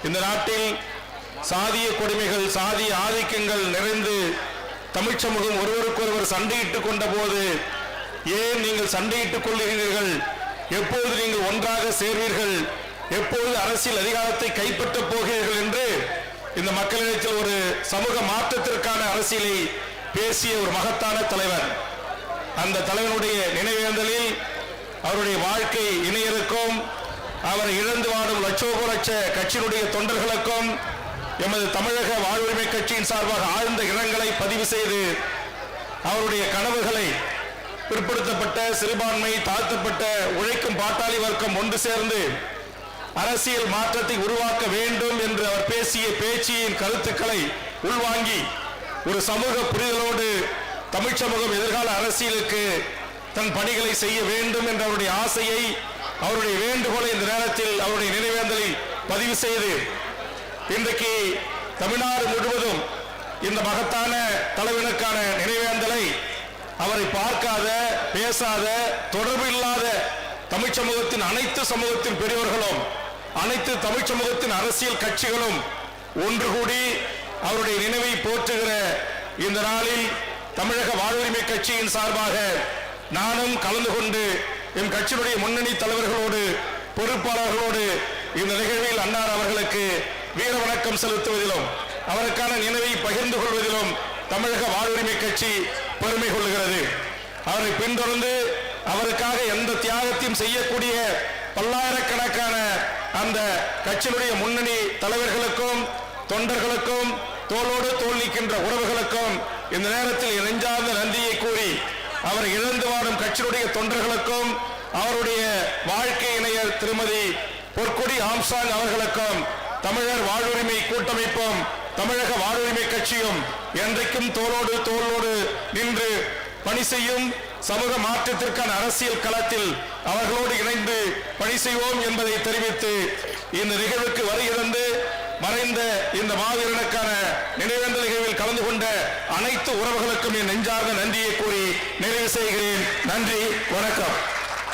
இந்த நாட்டில் சாதிய கொடுமைகள், சாதிய ஆதிக்கங்கள் நிறைந்து தமிழ் சமூகம் ஒருவருக்கொருவர் சண்டையிட்டுக் கொண்ட போது ஏன் நீங்கள் சண்டையிட்டுக் கொள்கிறீர்கள்? எப்போது நீங்கள் ஒன்றாக சேர்வீர்கள்? எப்போது அரசியல் அதிகாரத்தை கைப்பற்றப் போகிறீர்கள் என்று இந்த மக்களிடத்தில் ஒரு சமூக மாற்றத்திற்கான அரசியலை பேசிய ஒரு மகத்தான தலைவர். அந்த தலைவனுடைய நினைவேந்தலில் அவருடைய வாழ்க்கை இணையருக்கும் அவரை இழந்து வாடும் லட்சோப லட்ச கட்சியினுடைய தொண்டர்களுக்கும் எமது தமிழக வாழ்வுரிமை கட்சியின் சார்பாக ஆழ்ந்த இரங்கலை பதிவு செய்து அவருடைய கனவுகளை பிற்படுத்தப்பட்ட, சிறுபான்மை, தாழ்த்தப்பட்ட, உழைக்கும் பாட்டாளி வர்க்கம் ஒன்று சேர்ந்து அரசியல் மாற்றத்தை உருவாக்க வேண்டும் என்று அவர் பேசிய பேச்சியின் கருத்துக்களை உள்வாங்கி ஒரு சமூக புரிதலோடு தமிழ் சமூகம் எதிர்கால அரசியலுக்கு தன் பணிகளை செய்ய வேண்டும் என்ற அவருடைய ஆசையை, அவருடைய வேண்டுகோளை இந்த நேரத்தில் அவருடைய நினைவேந்தலில் பதிவு செய்து இன்றைக்கு தமிழ்நாடு முழுவதும் இந்த மகத்தான தலைவனுக்கான நினைவேந்தலை அவரை பார்க்காத, பேசாத, தொடர்பு இல்லாத தமிழ் சமூகத்தின் அனைத்து சமூகத்தின் பெரியவர்களும், அனைத்து தமிழ் சமூகத்தின் அரசியல் கட்சிகளும் ஒன்று கூடி அவருடைய நினைவை போற்றுகிற இந்த நாளில் தமிழக வாழ்வுரிமை கட்சியின் சார்பாக நானும் கலந்து கொண்டு என் கட்சியினுடைய முன்னணி தலைவர்களோடு, பொறுப்பாளர்களோடு இந்த நிகழ்வில் அன்னார் அவர்களுக்கு வீர வணக்கம் செலுத்துவதிலும் அவருக்கான நினைவை பகிர்ந்து கொள்வதிலும் தமிழக வாழ்வுரிமை கட்சி பெருமை கொள்கிறது. அவரை பின்தொடர்ந்து அவருக்காக எந்த தியாகத்தையும் செய்யக்கூடிய பல்லாயிரக்கணக்கான அந்த கட்சியினுடைய முன்னணி தலைவர்களுக்கும், தொண்டர்களுக்கும், தோளோடு தோள் நிற்கின்ற உறவுகளுக்கும் இந்த நேரத்தில் நெஞ்சார்ந்த நன்றியை கூறி அவரை இழந்து வாடும் கட்சியினுடைய தொண்டர்களுக்கும், அவருடைய வாழ்க்கை இணையர் திருமதி பொற்கொடி ஆம்சாங் அவர்களுக்கும் தமிழர் வாழ்வுரிமை கூட்டமைப்பும் தமிழக வாழ்வுரிமை கட்சியும் என்றைக்கும் தோளோடு தோளோடு நின்று பணி செய்யும். சமூக மாற்றத்திற்கான அரசியல் களத்தில் அவர்களோடு இணைந்து பணி செய்வோம் என்பதை தெரிவித்து இந்த நிகழ்வுக்கு வருகிறது மறைந்த இந்த மாவீரனுக்கான நினைவேந்தல் நிகழ்வில் கலந்து கொண்ட அனைத்து உறவுகளுக்கும் என் நெஞ்சார்ந்த நன்றியை கூறி நிறைவு செய்கிறேன். நன்றி, வணக்கம்.